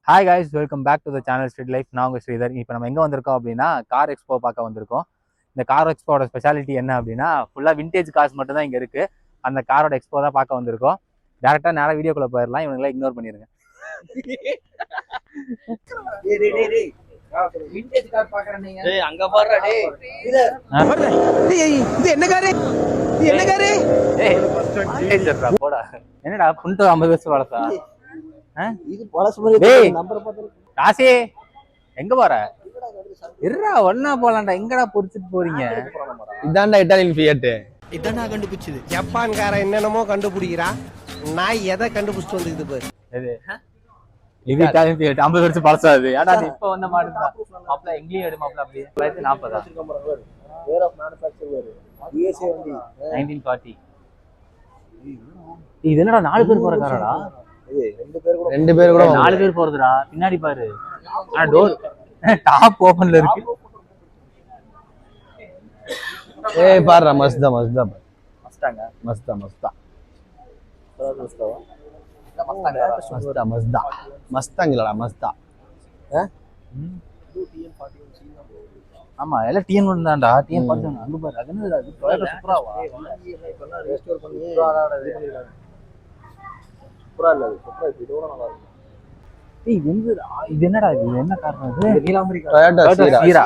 Hi guys, welcome back to the channel street life. நான் உங்கள் ஸ்ரீதர். இப்போ நம்ம எங்கே வந்திருக்கோம் அப்படின்னா கார் எக்ஸ்போ பார்க்க வந்திருக்கோம். இந்த கார் எக்ஸ்போட ஸ்பெஷாலிட்டி என்ன அப்படின்னா ஃபுல்லாக விண்டேஜ் கார்ஸ் மட்டும் தான் இங்கே இருக்குது. அந்த காரோட எக்ஸ்போ தான் பார்க்க வந்திருக்கோம். டேரெக்டாக நேராக வீடியோக்குள்ளே போயிடலாம். இவங்களாம் இக்னோர் பண்ணிடுங்க. என்னடா புண்டு 50 வருஷம் வளர்த்தா ராசி எங்க போற? இருடா ஒன்னா போலாம்டா. எங்கடா பொறிச்சிட்டு போறீங்க? இதான்டா இட்டாலியன் ஃபியட். இதான் நான் கண்டுபிடிச்சது. ஜப்பான்காரன் என்னென்னமோ கண்டுபிடிக்கிறான். நான் எதை கண்டுபிடிச்சிட்டு வந்துக்குது பாரு. இது இட்டாலியன் ஃபியட் 50 வருஷம் பழசாது. ஏடா நீ இப்ப வந்த மாடு தான். மாப்ள எங்கேயும் எடு மாப்ள. அப்படியே 1940 வேர் ஆஃப் மேனுஃபேக்சர் USA வண்டி 1940. இது என்னடா 4 பேர் போற காரடா? ரெண்டு பேர் கூட 4 பேர் போறதுடா. பின்னாடி பாரு. டோர் டாப் ஓபன்ல இருக்கு. ஏய் பாருடா மஸ்தா மஸ்தாங்கலடா மஸ்தா. ஆமா எல்லாம் டிஎன் 1 தான்டா. டிஎன் 41 அங்க பாரு. அது என்னடா இது? டொயோட்டா சுப்ராவா? ரெஸ்டோர் பண்ணி சுப்ரா இல்ல சுப்ரா இதோட நல்லா இருக்கு. ஏய் இது என்னடா இது? என்ன காரணம் இது? நீலாம்பரி டொயோட்டா சீரா.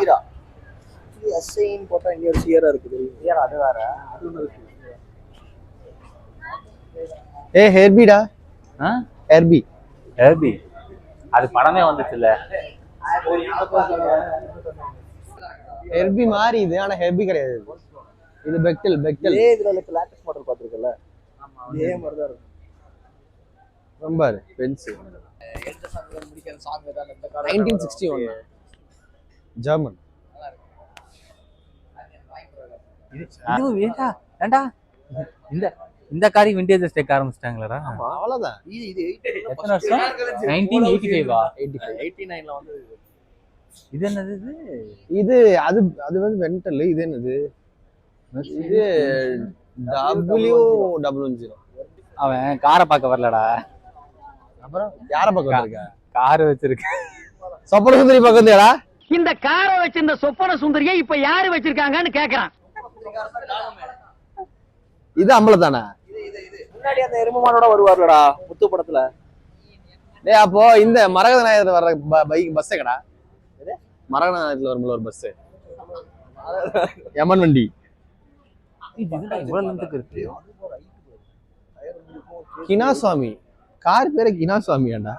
எஸ்ஐன் போட்டா இங்க ஒரு சீரா இருக்கு. சீரா அது வேற. அது ஒன்னு இருக்கு. ஏய் ஹெர்பிடா. ஹெர்பி அது படமே வந்துச்சுல. ஹெர்பி மாதிரி இது. ஆனா ஹெர்பி கிடையாது. இது பெக்டல். ஏய் இதுல லேட்டஸ்ட் மாடல் பாத்துருக்கல. ஆமா இதே மாதிரி தான் இருக்கு. ரொம்ப பென்ஸ் 1961 ஜெர்மன். இது வேண்டா ஏண்டா இந்த காரி விண்டேஜ் ஸ்டேக் ஆரம்பிச்சிட்டாங்களா? அவ்வளவுதான். இது எத்தனை வருஷம்? 1985 89ல வந்து. இது என்னது இது? இது அது வந்து வென்டல். இது என்னது? இது W00. அவன் காரை பார்க்க வரலடா. அப்புறம் யாரை பார்க்க வந்திருக்க? கார் வச்சிருக்க. சொப்பன சுந்தரி பார்க்க வந்தியாடா? இந்த காரை வச்சிருந்த சொப்பன சுந்தரியை இப்ப யாரு வச்சிருக்காங்கன்னு கேக்குறான். இது அம்பலத்தானே? முன்னாடி அந்த எருமமானோட வருவார்லடா முத்து படத்துல. டேய் அப்போ இந்த மரகத நாயகத்துல வர்ற பைக் பஸ் கடா. மரகத நாயகத்துல வரும்ல ஒரு பஸ். யமன் வண்டி. இதுடா இவ்வளவு லென்த்துக்கு இருக்கு. கினாசுவாமி கார் பேரு கினாசுவாமியாண்டா.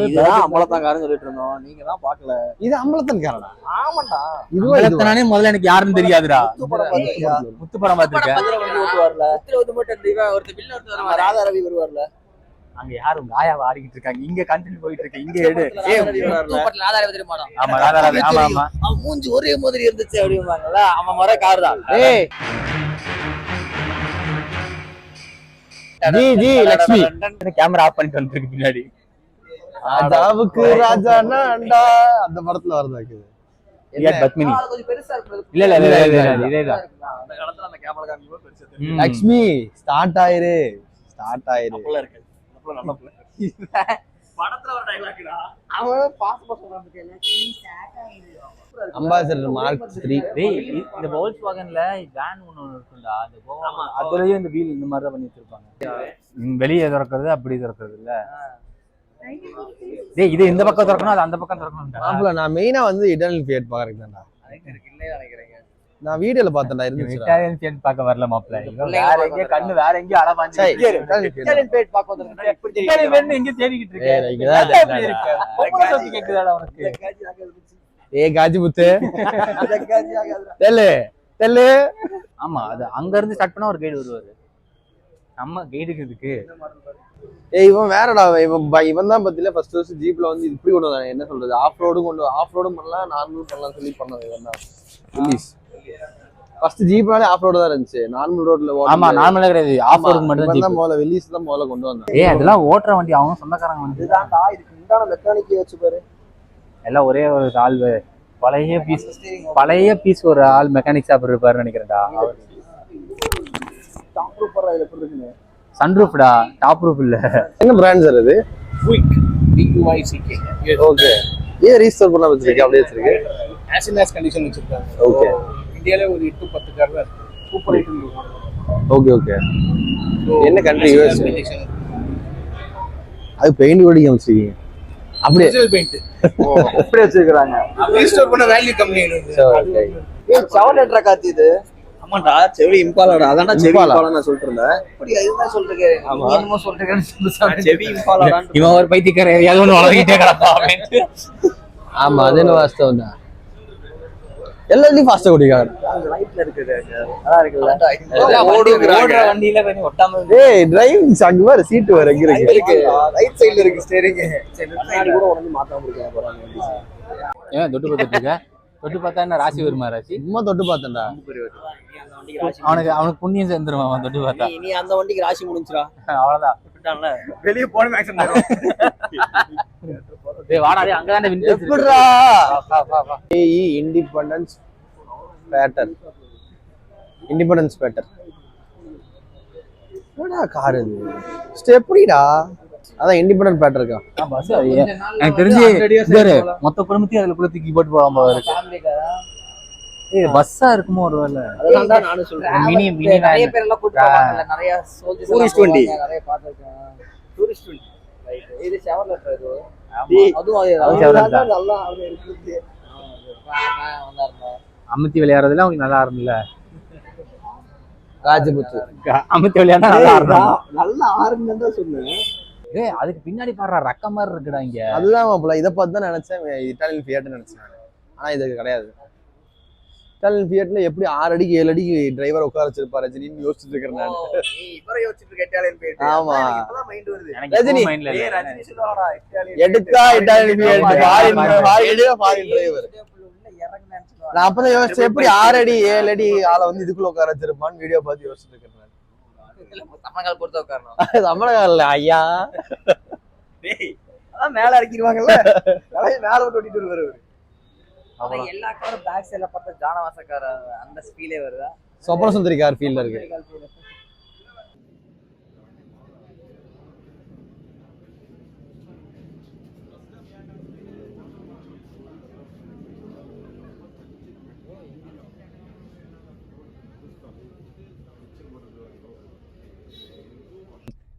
இதுதான் அம்பலத்தான் காரன்னு சொல்லிட்டு இருந்தோம். நீங்க தான் பாக்கல. இது அம்பலத்தான் காரடா. ஆமாண்டா. இதுவே முதல்ல எனக்கு யாருன்னு தெரியாதுடா. முத்து படம் பாத்துருக்கேன். ராதா ரவி வருவார்ல. அங்க யாரு உங்க ஆயாவை ஆடிக்கிட்டு இருக்காங்க. இங்க கண்டினியூ போயிட்டு இருக்கு. இங்க எடு. ஆமா ராதா ரவி. ஆமா அவன் மூஞ்சி ஒரே மாதிரி இருந்துச்சு அப்படிம்பாங்கல்ல. அவன் வர கார் தான். ஏய் ஜி லட்சுமி கேமரா ஆஃப் பண்ணிட்டு வந்துருக்கு பின்னாடி. ராஜாவுக்கு ராஜானா அண்டா அந்த படத்துல வரதாக்குது. பத்மினி இல்ல இதேதான். அந்த காலத்துல அந்த கேமரா காமிக்கும்போது பெருசா லட்சுமி ஸ்டார்ட் ஆயிரு. அப்பல இருக்கு. அப்பல நல்ல பிள்ளை. படத்துல ஒரு டயலாக்டா. அவன் பாஸ் சொல்றான். லட்சுமி ஸ்டார்ட் ஆயிரு. Ambassador mark 3. டேய் இந்த Volkswagenல வேன் ஒன்னு இருக்குடா. அந்த அதுலயே இந்த வீல் இந்த மாதிரி தான் பண்ணி வச்சிருப்பாங்க. வெளியே திறக்கிறது அப்படி திறக்கிறது இல்ல. டேய் இது இந்த பக்கம் திறக்கணும் அது அந்த பக்கம் திறக்கணும்டா. ஆம்பள நான் மெயினா வந்து இட்டாலியன் ஃபியட் பாக்குறேன் தான்டா. எனக்கு இல்லையா நினைக்கிறேன். நான் வீடியோல பார்த்தேன்டா இருந்துச்சு. இட்டாலியன் ஃபியட் பார்க்க வரல மாப்ள. வேற எங்க கண்ணு வேற எங்க அளவாஞ்சு. இட்டாலியன் ஃபியட் பார்க்க வந்திருக்கேன். இட்டாலியன் ஃபியட் எங்க தேடிக்கிட்டு இருக்க? பொம்பளை சோத்தி கேக்குதாடா உனக்கு? ஏ காஜி முத்து தெல்லு. ஆமா அது அங்க இருந்து ஸ்டார்ட் பண்ணா ஒரு கைடு வருவாரு. நம்ம கைடுக்கு இதுக்கு. ஏய் இவன் வேறடா. இவன் தான் பத்தில ஃபர்ஸ்ட் ஜீப்ல வந்து இப்படி கொண்டு வந்தாங்க. என்ன சொல்றது? ஆஃப் ரோடும் பண்ணலாம் நார்மல் பண்ணலாம் சொல்லி பண்ணது. இவன் தான் ரிலீஸ். ஃபர்ஸ்ட் ஜீப்னாலே ஆஃப் ரோடு தான் இருந்துச்சு. நார்மல் ரோட்ல ஆமா நார்மலா கிடையாது. ஆஃப் ரோடுக்கு மட்டும் தான் முதல்ல ரிலீஸ் தான் முதல்ல கொண்டு வந்தாங்க. ஏய் அதெல்லாம் ஓட்டுற வண்டி அவங்க சொந்தக்காரங்க வண்டி. இதுதான்டா. இதுக்கு முன்னாடி மெக்கானிக் வச்சு பாரு. எல்லாம் ஒரே ஒரு ஆள் பழைய பீஸ் ஒரு ஆள் மெக்கானிக் ஷாப் இருப்பாரு நினைக்கிறேன்டா. டாப் ரூஃபர் இதுல போட்டுருக்கீங்க. சன்ரூஃப்டா, டாப் ரூஃப் இல்ல. என்ன பிராண்ட் சார் இது? Quick BQYCK. ஓகே. ஏன் ரீஸ்டோர் பண்ண வச்சிருக்கீங்க? அப்படியே வச்சிருக்கு. As in as condition வச்சிருக்காங்க. ஓகே. இந்தியால ஒரு 8-10 கார் தான் சூப்பர் ஐட்டம் இருக்கும். Okay okay. என்ன கண்ட்ரி? யூஎஸ். அது பெயிண்ட் ஓடி வச்சிருக்கீங்க. அப்படியே ஒரிஜினல் பெயிண்ட். அப்படியே வச்சிருக்காங்க. ரீஸ்டோர் பண்ண வேல்யூ கம்மி ஆயிடுது. ஓகே. செவன் காத்து இது. ஆமாண்டா செவி இம்பாலாடா. அதான்டா செவி இம்பாலா. இம்பாலா நான் சொல்லிட்டு இருந்தேன். இப்படி அதுதான் சொல்றீங்க. ஆமா. நீ என்னமோ சொல்றீங்க. செவி இம்பாலாடா. இவன் ஒரு பைத்தியக்கார ஏதாவது ஒன்று வளர்கிட்டே கிடப்பா. ஆமா அது என்ன வாஸ்தவம் தான். எல்லாத்தையும் ஃபாஸ்டா ஓடிக்காங்க. ரைட்ல இருக்குது. நல்லா இருக்குல்ல. ஓடுற வண்டியில கொஞ்சம் ஒட்டாம ஏய் டிரைவிங் அங்க வர சீட் வர எங்க இருக்கு? ரைட் சைடுல இருக்கு ஸ்டீரிங். சரி சைடு கூட உடனே மாத்தாம இருக்காங்க போறாங்க. ஏன் தொட்டு பார்த்துட்டு இருக்க? தொட்டு பார்த்தா என்ன ராசி வருமா? ராசி சும்மா தொட்டு பார்த்தேன்டா. அவனுக்கு புண்ணியம் சேர்ந்துருவான் அவன் தொட்டு பார்த்தா. நீ அந்த வண்டிக்கு ராசி முடிஞ்சுடா. அவ்வளவுதான். விட்டான்ல. வெளிய போன மேக்ஸிமம் டேய் வாடா டேய் அங்கதானே விண்டேஜ் இருக்கு. எப்படிடா? வா வா வா. ஏஇ இண்டிபெண்டன்ஸ் பேட்டர். இண்டிபெண்டன்ஸ் பேட்டர். என்னடா கார் இது? ஸ்டெப்னிடா. அதான் இண்டிபெண்டன்ட் பேட்டர் இருக்கா? பஸ் எனக்கு தெரிஞ்சு பாரு மொத்த குடும்பத்தையும் அதுல குள்ள தூக்கி போட்டு போகாம இருக்கு. ஏய் பஸ்ஸா இருக்குமோ ஒருவேளை? அதனால நானும் சொல்றேன். மினி மினி நிறைய பேர் எல்லாம் கூட்டி போவாங்கல்ல. நிறைய சோல்ஜர்ஸ் டூரிஸ்ட் வண்டி நிறைய பாத்துர்க்கேன். டூரிஸ்ட் வண்டி. ரைட். இது ஷவர் லெட்டர் இது. அதுவும் அது நல்லா அது இருக்குது. வந்தாருமா. அமுத்தி விளையாடுறதுல உங்களுக்கு நல்லா இருக்கும்ல. ராஜபுத்து. அமுத்தி விளையாடுனா நல்லா இருக்கும். நல்லா ஆறுன்னு தான் சொன்னேன். ஏய் அதுக்கு பின்னாடி பாடுற ரக்க மாதிரி இருக்குடா இங்க. அதுதான் மாப்பிள்ள. இதை பார்த்து தான் நினைச்சேன் இட்டாலியன் ஃபியட்னு நினைச்சேன். ஆனா இது கிடையாது. இட்டாலியன் ஃபியட்ல எப்படி 6 அடிக்கு 7 அடிக்கு டிரைவர் உட்கார வச்சிருப்பாரு ரஜினின்னு யோசிச்சுட்டு இருக்கேன் நான். நீ இவரை யோசிச்சிட்டு இருக்க இட்டாலியன் போயிட்டு. ஆமா. இப்பதான் மைண்ட் வருது. எனக்கு ரஜினி. மைண்ட்ல ஏய் இல்ல. ரஜினி சொல்லுவாடா இட்டாலியன். எடுக்கா இட்டாலியன் ஃபியட் ஃபாரின் டிரைவர். நான் அப்பதான் யோசிச்சேன் எப்படி 6 அடி 7 அடி ஆளை வந்து இதுக்குள்ள உட்கார வச்சிருப்பான்னு வீடியோ பார்த்து யோசிச்சுட்டு இருக்கேன். தமிழ்நாடு பொறுத்த உட்காரணும். தமிழகல்ல ஐயா. டேய் அதான் மேல இறக்கிடுவாங்கல்ல. மேல விட்டு ஓட்டிட்டு வருவாரு. ஆனா எல்லா காரும் பேக் சைடுல பார்த்தா ஜானவாசக்கார அந்த ஃபீலே வருதா? சொப்பன சுந்தரி கார் ஃபீல்ல இருக்கு.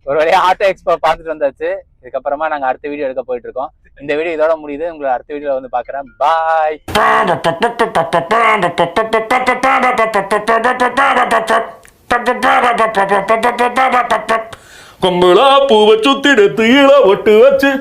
ஒரு வழியா ஆட்டோ எக்ஸ்போ பார்த்துட்டு வந்தாச்சு. இதுக்கப்புறமா நாங்க அடுத்த வீடியோ எடுக்க போயிட்டு இருக்கோம். இந்த வீடியோ இதோட முடியுது. உங்களை அடுத்த வீடியோல வந்து பாக்குறேன். பாய். கொம்புளா பூவை சுத்திடத்து இள ஒட்டு வச்சு